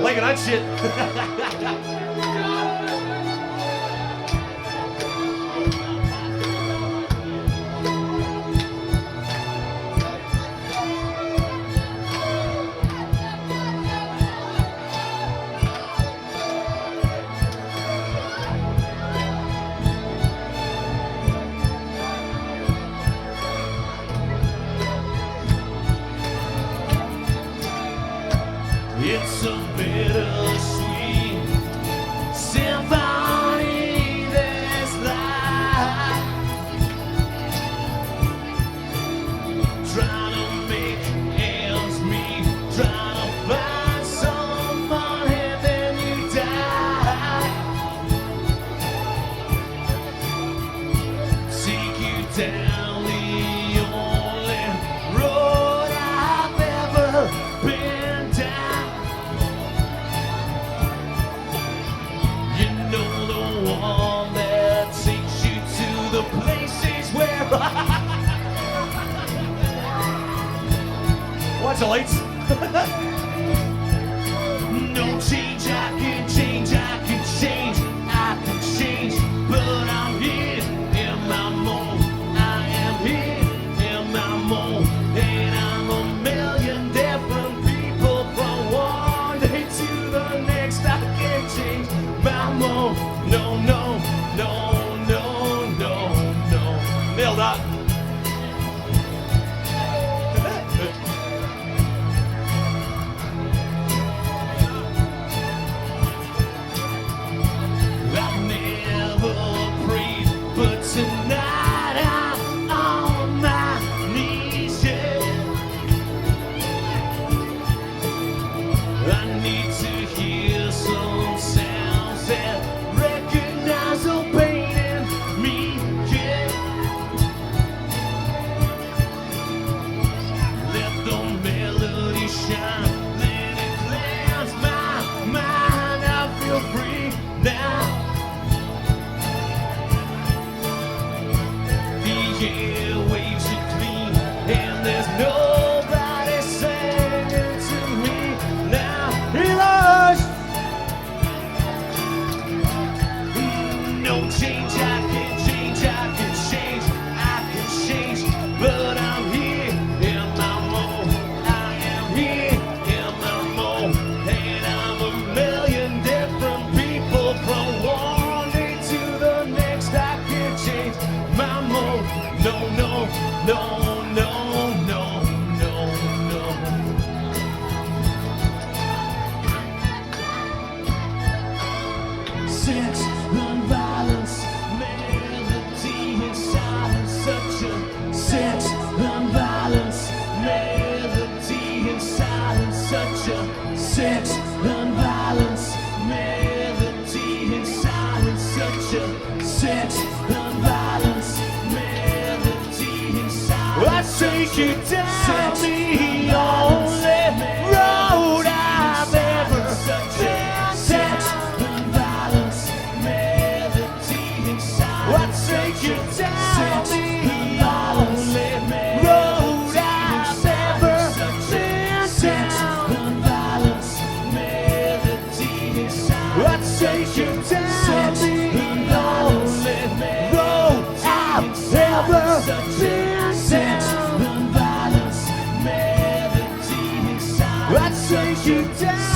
Like that shit. It's a bittersweet symphony that's life, trying to make ends meet, trying to find someone and then you die. Take you down the only road I've ever been down. One that takes you to the places where watch the lights. No change, I can change, I can change, I can change, but I'm here in my moment. I am here in my moment, and I'm a million different people from one day to the next. I can't change my moment. No, no, no, no, no, no. Nailed that. I've never prayed, but tonight I'm on my knees, yeah. I need to hear some sounds that recognize the pain in me, yeah. Let the melody shine, let it cleanse my mind. I feel free now. The airwaves are clean, and there's nobody singing to me now. Realize no change, I can change, I can change, I can change, but I'm here in my moment. I am here in my moment, and I'm a million different people from one day to the next. I can't change my moment. No, no, no, no, no, no, no. Sex and violence, melody and silence, such a sex and violence, melody and silence, such a sex and violence, melody and silence, such a sex and violence, melody and silence. I take you down the only road I've ever taken. Sex and violence, melody and silence. I take you down the only road I've ever been. Sex and violence, melody and silence. I take you down the only road I've ever been. Sex and violence, melody and silence. I take you down.